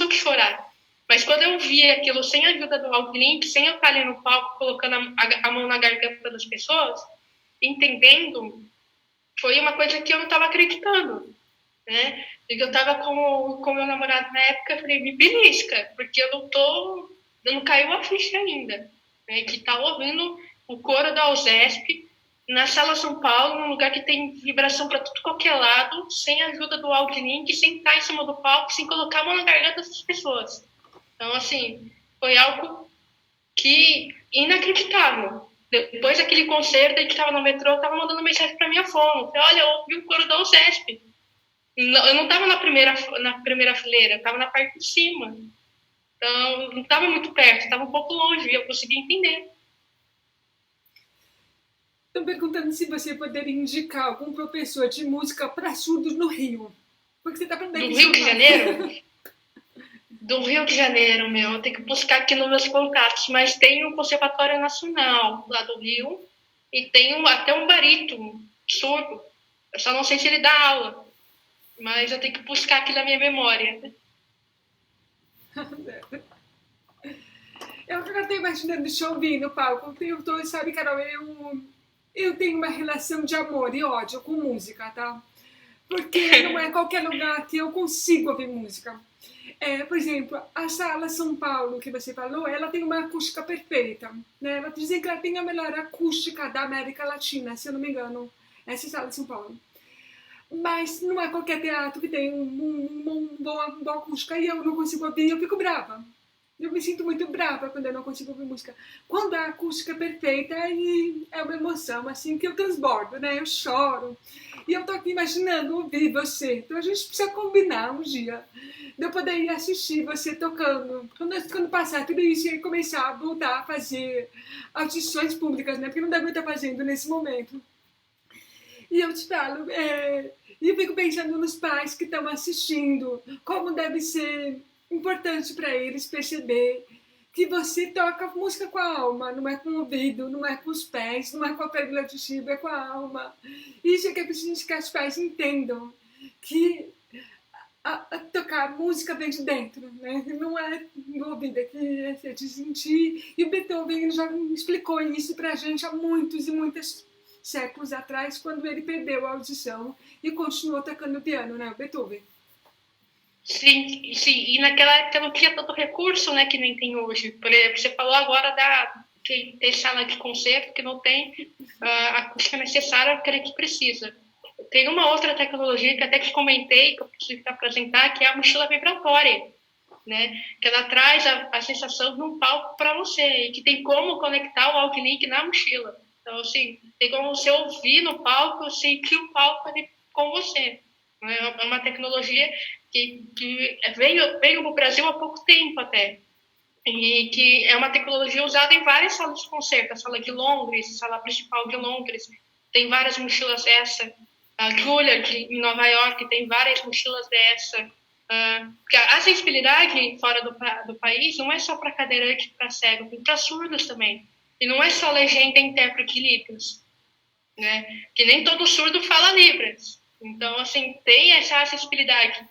de chorar, mas quando eu vi aquilo sem a ajuda do ouvinte, sem eu estar ali no palco colocando a mão na garganta das pessoas, entendendo, foi uma coisa que eu não estava acreditando, né? Eu estava com meu namorado na época, eu falei, me belisca, porque eu não caiu a ficha ainda, né? Que tá ouvindo o coro da USESP na Sala São Paulo, num lugar que tem vibração para tudo qualquer lado, sem a ajuda do Audiolink, sem estar em cima do palco, sem colocar a mão na garganta dessas pessoas. Então, assim, foi algo que inacreditável. Depois daquele concerto, a gente estava no metrô, eu estava mandando mensagem para minha fone. Falei, olha, eu ouvi o coro da USESP. Eu não estava na primeira fileira, eu estava na parte de cima. Então, não estava muito perto, estava um pouco longe, e eu consegui entender. Estão perguntando se você poderia indicar algum professor de música para surdos no Rio. Porque você está aprendendo do Rio de Janeiro? Do Rio de Janeiro, meu. Eu tenho que buscar aqui nos meus contatos. Mas tem o Conservatório Nacional lá do Rio e tem até um barítono surdo. Eu só não sei se ele dá aula. Mas eu tenho que buscar aqui na minha memória. Eu já estou imaginando te ouvir no palco. Sabe, Carol, eu tenho uma relação de amor e ódio com música, tá? Porque não é qualquer lugar que eu consigo ouvir música. Por exemplo, a Sala São Paulo, que você falou, ela tem uma acústica perfeita. Né? Ela dizem que ela tem a melhor acústica da América Latina, se eu não me engano. Essa é a Sala de São Paulo. Mas não é qualquer teatro que tem uma boa acústica e eu não consigo ouvir, eu fico brava. Eu me sinto muito brava quando eu não consigo ouvir música. Quando a acústica é perfeita, aí é uma emoção, assim, que eu transbordo, né? Eu choro. E eu tô aqui imaginando ouvir você. Então a gente precisa combinar um dia de eu poder ir assistir você tocando. Quando passar tudo isso e começar a voltar a fazer audições públicas, né? Porque não dá muito estar fazendo nesse momento. E eu te falo, e eu fico pensando nos pais que estão assistindo, como deve ser importante para eles perceber que você toca música com a alma, não é com o ouvido, não é com os pés, não é com a pele auditiva, é com a alma. Isso é que é preciso que os pais entendam, que a tocar música vem de dentro, né? Não é no ouvido, é que é de sentir. E o Beethoven já explicou isso para a gente há muitos e muitos séculos atrás, quando ele perdeu a audição e continuou tocando piano, né, o Beethoven. Sim, sim, e naquela época não tinha tanto recurso, né, que nem tem hoje. Por exemplo, você falou agora que tem sala de concerto que não tem a acústica necessária para aquele que precisa. Tem uma outra tecnologia que até te comentei, que eu preciso apresentar, que é a mochila vibratória, né, que ela traz a sensação de um palco para você, e que tem como conectar o Walklink na mochila. Então, assim, tem como você ouvir no palco, sentir o palco ali com você. É uma tecnologia que veio para o Brasil há pouco tempo até. E que é uma tecnologia usada em várias salas de concerto. A sala de Londres, a sala principal de Londres, tem várias mochilas dessa. A Juilliard, em Nova York, tem várias mochilas dessa. Porque a sensibilidade fora do país não é só para cadeirante, para cego, tem para surdos também. E não é só legenda e intérprete de Libras, né? Que nem todo surdo fala Libras. Então, assim, tem essa acessibilidade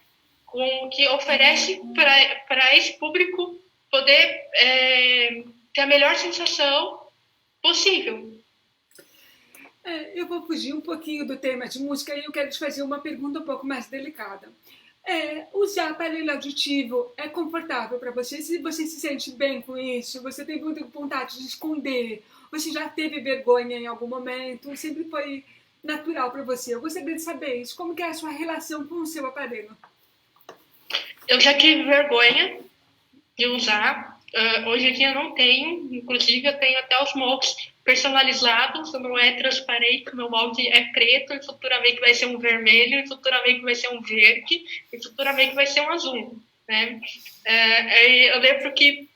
que oferece para esse público poder ter a melhor sensação possível. Eu vou fugir um pouquinho do tema de música e eu quero te fazer uma pergunta um pouco mais delicada. Usar aparelho auditivo é confortável para você? Se você se sente bem com isso, você tem muita vontade de esconder, você já teve vergonha em algum momento, sempre foi natural para você? Eu gostaria de saber isso. Como que é a sua relação com o seu aparelho? Eu já tive vergonha de usar. Hoje em dia não tenho. Inclusive, eu tenho até os moldes personalizados. O meu é transparente, o meu molde é preto, e futuramente vai ser um vermelho, e futuramente vai ser um verde, e futuramente vai ser um azul. Né? Eu lembro que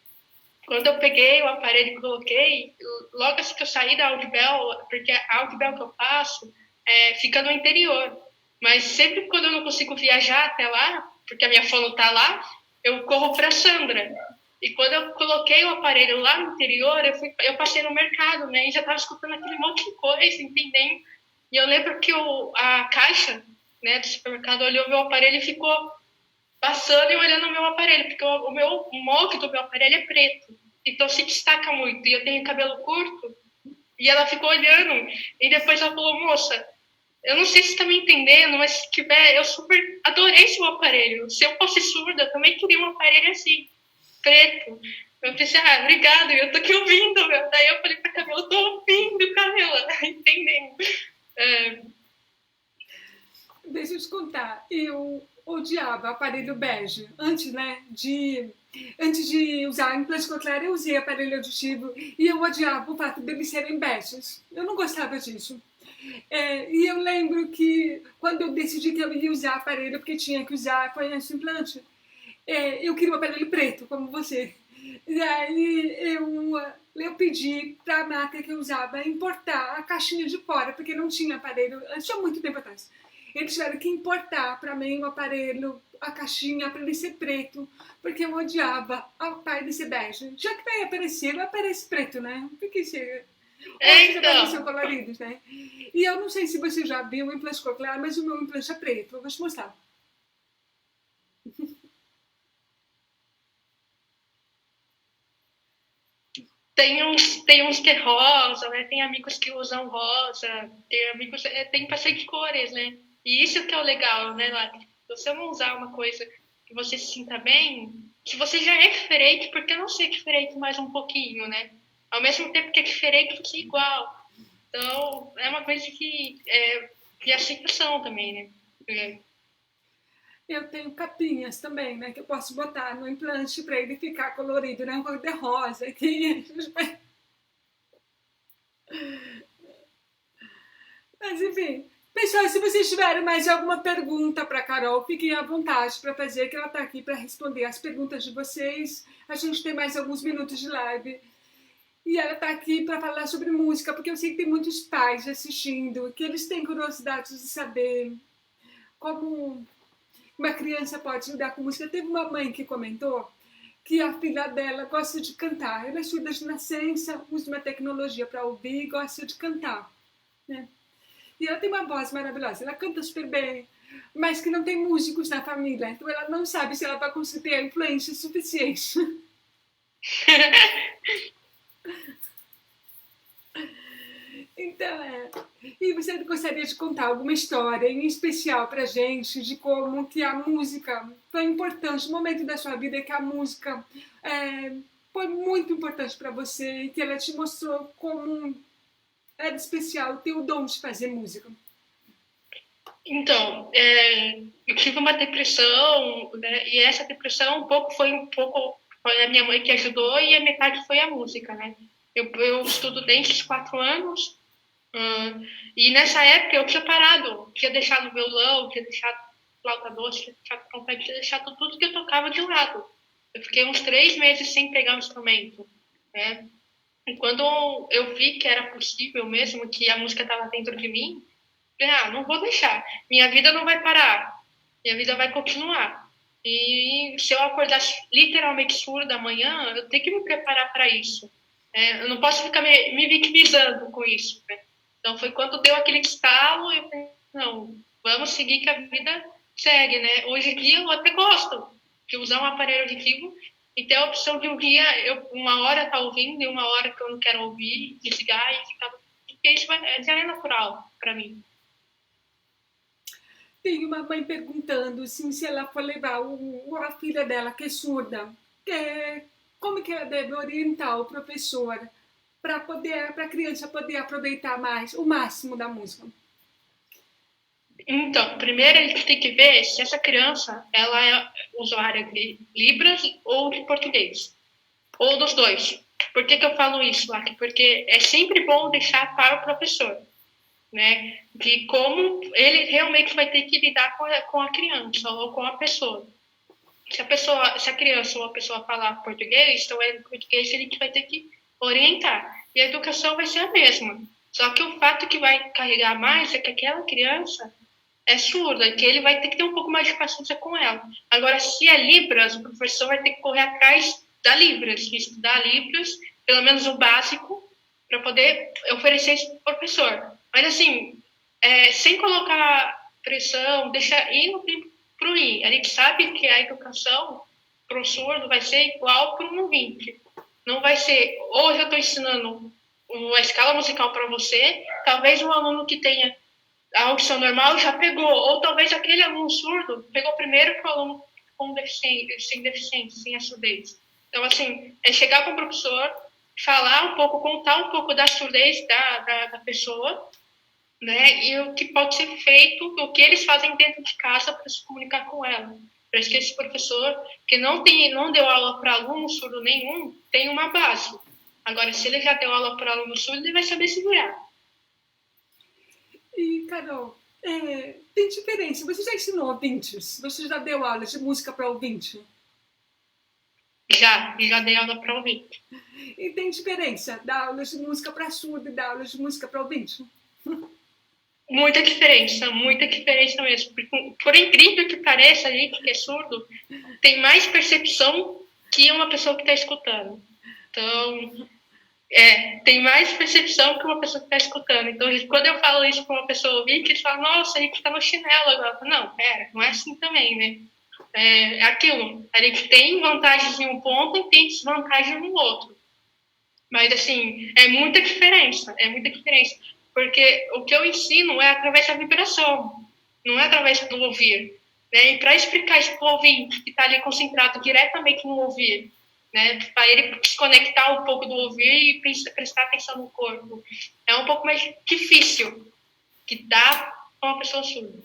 quando eu peguei o aparelho e coloquei, logo assim que eu saí da Audibel, porque a Audibel que eu passo fica no interior. Mas sempre quando eu não consigo viajar até lá, porque a minha fono está lá, eu corro para Sandra. E quando eu coloquei o aparelho lá no interior, eu passei no mercado, né? E já estava escutando aquele monte de coisa, entendendo. E eu lembro que a caixa, né, do supermercado olhou meu aparelho e ficou passando e olhando o meu aparelho, porque o molde do meu aparelho é preto. Então se destaca muito. E eu tenho cabelo curto. E ela ficou olhando. E depois ela falou, moça, eu não sei se você está me entendendo, mas se tiver, eu super adorei seu aparelho. Se eu fosse surda, eu também queria um aparelho assim, preto. Eu pensei, obrigado, eu tô aqui ouvindo. Meu. Daí eu falei pra Camila, eu tô ouvindo, Camila, entendendo. Deixa eu te contar, eu odiava aparelho bege. Antes, né, antes de usar implante coclear, eu usei aparelho auditivo e eu odiava o fato deles serem beges. Eu não gostava disso. E eu lembro que quando eu decidi que eu ia usar aparelho, porque tinha que usar, foi esse implante, eu queria um aparelho preto, como você. E aí eu pedi para a marca que eu usava importar a caixinha de fora, porque não tinha aparelho, tinha muito tempo atrás. Eles tiveram que importar para mim o aparelho, a caixinha, para ele ser preto, porque eu odiava a parte de ser bege. Já que vai aparecer, vai aparecer preto, né? Porque chega. Ou já apareceu coloridos, né? E eu não sei se você já viu o implante coclear, mas o meu implante é preto. Eu vou te mostrar. tem uns que é rosa, né? Tem amigos que usam rosa, tem amigos, tem bastante cores, né? E isso que é o legal, né, Lati? Se você não usar uma coisa que você se sinta bem, se você já é diferente, por que não ser diferente mais um pouquinho, né? Ao mesmo tempo que é diferente, você é igual. Então, é uma coisa que é aceitação também, né? Eu tenho capinhas também, né? Que eu posso botar no implante para ele ficar colorido, né? Cor de rosa. Mas enfim, pessoal, se vocês tiverem mais alguma pergunta para a Carol, fiquem à vontade para fazer, que ela está aqui para responder as perguntas de vocês. A gente tem mais alguns minutos de live. E ela está aqui para falar sobre música, porque eu sei que tem muitos pais assistindo, que eles têm curiosidade de saber como uma criança pode lidar com música. Teve uma mãe que comentou que a filha dela gosta de cantar. Ela estuda de nascença, usa uma tecnologia para ouvir e gosta de cantar, né? E ela tem uma voz maravilhosa, ela canta super bem, mas que não tem músicos na família, então ela não sabe se ela vai conseguir ter a influência suficiente. Então, E você gostaria de contar alguma história em especial pra gente de como que a música foi importante, o momento da sua vida que a música foi muito importante para você e que ela te mostrou como era especial ter o dom de fazer música? Então, eu tive uma depressão, né? E essa depressão foi a minha mãe que ajudou e a metade foi a música, né? Eu estudo desde os 4 anos. E nessa época eu tinha parado, tinha deixado o violão, tinha deixado flauta doce, tinha deixado trompete, tinha deixado tudo que eu tocava de lado. Eu fiquei uns 3 meses sem pegar o instrumento, né? E quando eu vi que era possível mesmo, que a música estava dentro de mim, eu falei, não vou deixar. Minha vida não vai parar, minha vida vai continuar. E se eu acordasse literalmente surda amanhã, eu tenho que me preparar para isso. Eu não posso ficar me vitimizando com isso, né? Então, foi quando deu aquele estalo, eu falei, não, vamos seguir que a vida segue, né? Hoje em dia, eu até gosto de usar um aparelho auditivo e ter a opção de ouvir, uma hora tá ouvindo e uma hora que eu não quero ouvir, desligar e ficar... Porque isso já é natural para mim. Tem uma mãe perguntando assim, se ela for levar a filha dela, que é surda, como que ela deve orientar o professor para a criança poder aproveitar mais o máximo da música? Então, primeiro a gente tem que ver se essa criança ela é usuária de Libras ou de português, ou dos dois. Por que eu falo isso, Laki? Porque é sempre bom deixar para o professor, né? De como ele realmente vai ter que lidar com a criança ou com a pessoa. Se a criança ou a pessoa falar português, então é português que a gente vai ter que orientar. E a educação vai ser a mesma. Só que o fato que vai carregar mais é que aquela criança é surda, que ele vai ter que ter um pouco mais de paciência com ela. Agora, se é Libras, o professor vai ter que correr atrás da Libras, estudar Libras, pelo menos o básico, para poder oferecer isso para o professor. Mas, assim, sem colocar pressão, deixar ir no tempo para o ir. A gente sabe que a educação para o surdo vai ser igual para um ouvinte. Não vai ser, hoje eu estou ensinando uma escala musical para você, talvez um aluno que tenha a audição normal já pegou, ou talvez aquele aluno surdo pegou primeiro que o aluno com sem deficiência, sem a surdez. Então, assim, é chegar para o professor, falar um pouco, contar um pouco da surdez da pessoa, né, e o que pode ser feito, o que eles fazem dentro de casa para se comunicar com ela. Para que esse professor, que não deu aula para aluno surdo nenhum, tem uma base. Agora, se ele já deu aula para aluno surdo, ele vai saber se virar. E, Carol, tem diferença. Você já ensinou ouvintes? Você já deu aula de música para ouvinte? Já dei aula para ouvinte. E tem diferença dar aula de música para surdo e dar aula de música para ouvinte? Muita diferença mesmo. Por incrível que pareça, a gente que é surdo tem mais percepção que uma pessoa que está escutando. Então, tem mais percepção que uma pessoa que está escutando. Então, quando eu falo isso para uma pessoa ouvinte, eles falam, nossa, a gente está no chinelo agora. Não, não é assim também, né? É aquilo. A gente tem vantagens em um ponto e tem desvantagens no outro. Mas, assim, é muita diferença, porque o que eu ensino é através da vibração, não é através do ouvir, né? E para explicar isso para o ouvinte que está ali concentrado diretamente no ouvir, né? Para ele se conectar um pouco do ouvir e prestar atenção no corpo, é um pouco mais difícil que dá para uma pessoa surda.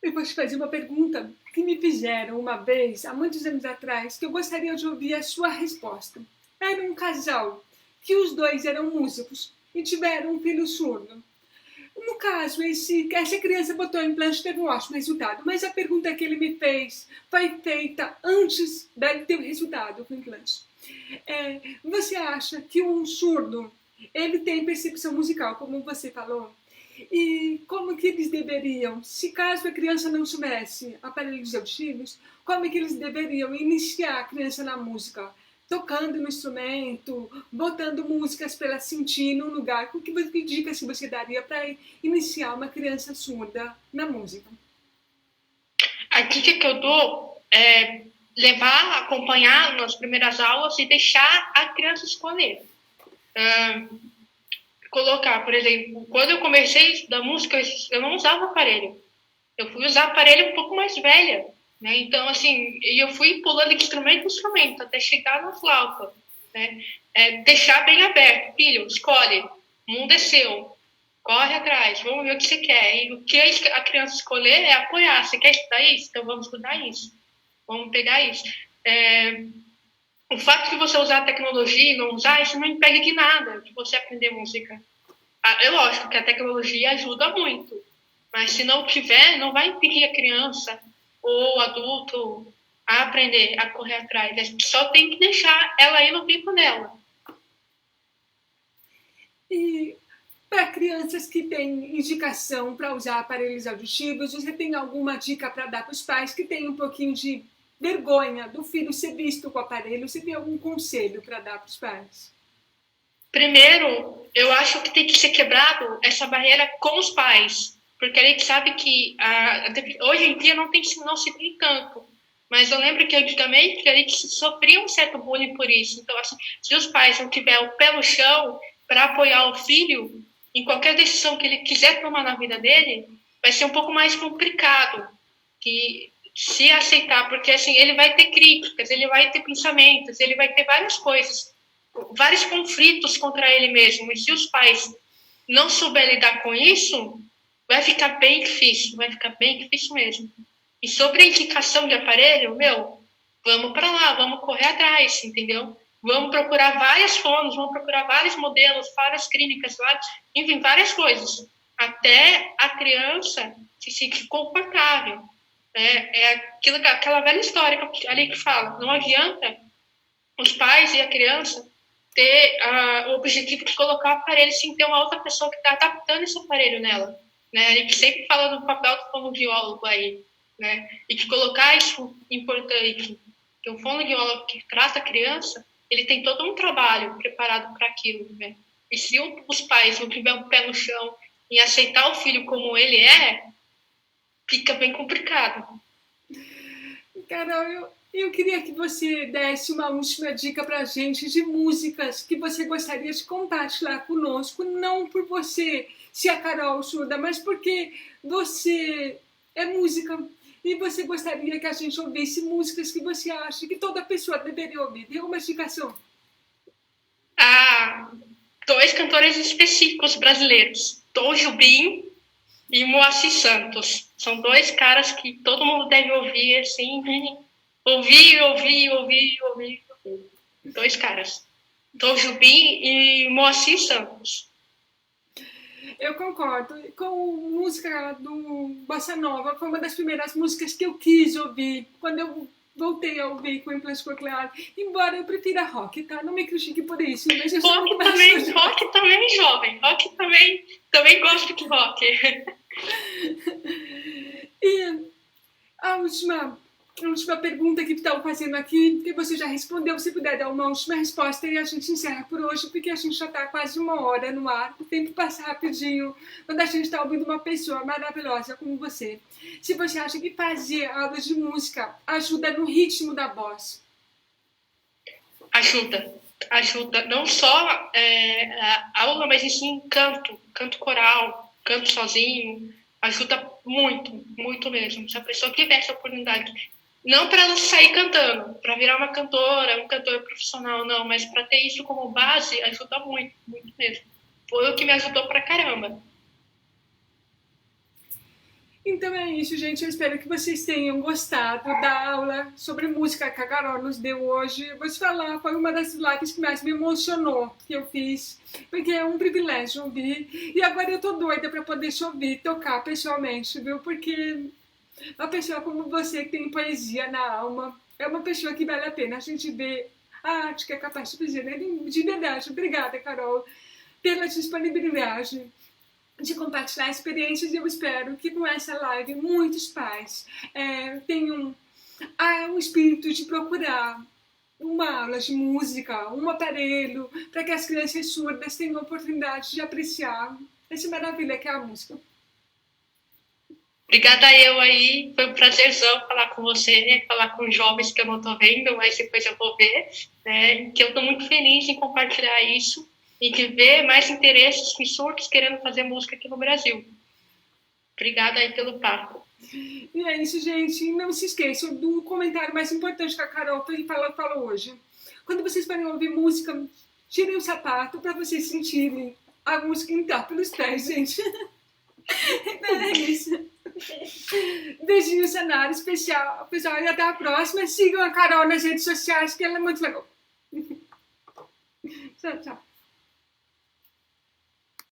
Eu vou te fazer uma pergunta que me fizeram uma vez, há muitos anos atrás, que eu gostaria de ouvir a sua resposta. Era um casal que os dois eram músicos e tiveram um filho surdo. No caso, essa criança botou implante e teve um ótimo resultado, mas a pergunta que ele me fez foi feita antes dele ter o resultado com o implante. Você acha que um surdo ele tem percepção musical, como você falou? E como que eles deveriam, se caso a criança não soubesse aparelhos auditivos, como que eles deveriam iniciar a criança na música? Tocando no instrumento, botando músicas para ela sentir num lugar. Que dicas que você daria para iniciar uma criança surda na música? A dica que eu dou é levar, acompanhar nas primeiras aulas e deixar a criança escolher. Colocar, por exemplo, quando eu comecei a estudar música, eu não usava aparelho. Eu fui usar aparelho um pouco mais velha, né? Então, assim, eu fui pulando de instrumento em instrumento até chegar na flauta, né? Deixar bem aberto. Filho, escolhe. O mundo é seu. Corre atrás. Vamos ver o que você quer. E o que a criança escolher é apoiar. Você quer estudar isso? Então vamos estudar isso. Vamos pegar isso. O fato de você usar a tecnologia e não usar, isso não impede de nada de você aprender música. É lógico que a tecnologia ajuda muito, mas se não tiver, não vai impedir a criança ou o adulto a aprender, a correr atrás. A gente só tem que deixar ela ir no tempo dela. E para crianças que têm indicação para usar aparelhos auditivos, você tem alguma dica para dar para os pais que têm um pouquinho de vergonha do filho ser visto com o aparelho? Você tem algum conselho para dar para os pais? Primeiro, eu acho que tem que ser quebrado essa barreira com os pais, porque a gente sabe que hoje em dia não se tem tanto, mas eu lembro que antigamente a gente sofria um certo bullying por isso. Então, assim, se os pais não tiverem o pé no chão para apoiar o filho em qualquer decisão que ele quiser tomar na vida dele, vai ser um pouco mais complicado que se aceitar, porque assim, ele vai ter críticas, ele vai ter pensamentos, ele vai ter várias coisas, vários conflitos contra ele mesmo. E se os pais não souberem lidar com isso, vai ficar bem difícil mesmo. E sobre a indicação de aparelho, vamos para lá, vamos correr atrás, entendeu? Vamos procurar várias fonos, vamos procurar vários modelos, várias clínicas, enfim, várias coisas, até a criança se sentir confortável. Aquela velha história ali que fala, não adianta os pais e a criança ter o objetivo de colocar o aparelho sem ter uma outra pessoa que está adaptando esse aparelho nela. Né? A gente sempre fala do papel do fonoaudiólogo aí, né? E que colocar isso importante, que o fonoaudiólogo que trata a criança, ele tem todo um trabalho preparado para aquilo. Né? E se os pais não tiverem o pé no chão em aceitar o filho como ele é, fica bem complicado. Carol, eu queria que você desse uma última dica para a gente de músicas que você gostaria de compartilhar conosco, não por você ser a Carol surda, mas porque você é música e você gostaria que a gente ouvisse músicas que você acha que toda pessoa deveria ouvir. Dê uma indicação. 2 cantores específicos brasileiros, Tom Jobim e Moacir Santos. São 2 caras que todo mundo deve ouvir, assim, ouvir. 2 caras. Tom Jobim e Moacir Santos. Eu concordo. Com música do Bossa Nova, foi uma das primeiras músicas que eu quis ouvir quando eu voltei a ouvir com implante coclear. Embora eu prefira rock, tá? Não me critique por isso. Mas eu rock também, jovem. Rock também gosto de rock. E a última pergunta que estão fazendo aqui, que você já respondeu, se puder dar uma última resposta e a gente encerra por hoje, porque a gente já está quase 1 hora no ar, o tempo passa rapidinho quando a gente está ouvindo uma pessoa maravilhosa como você. Se você acha que fazer aulas de música ajuda no ritmo da voz? Ajuda. ajuda não só a aula, mas sim canto coral, canto sozinho, ajuda muito, muito mesmo. Se a pessoa tiver essa oportunidade, não para ela sair cantando, para virar uma cantora, um cantor profissional, não, mas para ter isso como base, ajuda muito, muito mesmo. Foi o que me ajudou pra caramba. Então é isso, gente. Eu espero que vocês tenham gostado da aula sobre música que a Carol nos deu hoje. Eu vou te falar, foi uma das lives que mais me emocionou que eu fiz, porque é um privilégio ouvir. E agora eu tô doida para poder te ouvir, tocar pessoalmente, viu? Porque uma pessoa como você que tem poesia na alma é uma pessoa que vale a pena a gente ver a arte que é capaz de fazer, né? De verdade. Obrigada, Carol, pela disponibilidade de compartilhar experiências. E eu espero que com essa live muitos pais tenham o espírito de procurar uma aula de música, um aparelho, para que as crianças surdas tenham a oportunidade de apreciar essa maravilha que é a música. Obrigada eu aí, foi um prazerzão falar com você, falar com jovens que eu não tô vendo, mas depois eu vou ver, né? Que eu tô muito feliz em compartilhar isso e de ver mais interesses em surdos querendo fazer música aqui no Brasil. Obrigada aí pelo papo. E é isso, gente. E não se esqueçam do comentário mais importante que a Carol falou hoje. Quando vocês forem ouvir música, tirem o sapato para vocês sentirem a música entrar pelos pés, gente. É isso. Beijinhos, cenário especial. Pessoal, e até a próxima. Sigam a Carol nas redes sociais, que ela é muito legal. Tchau, tchau.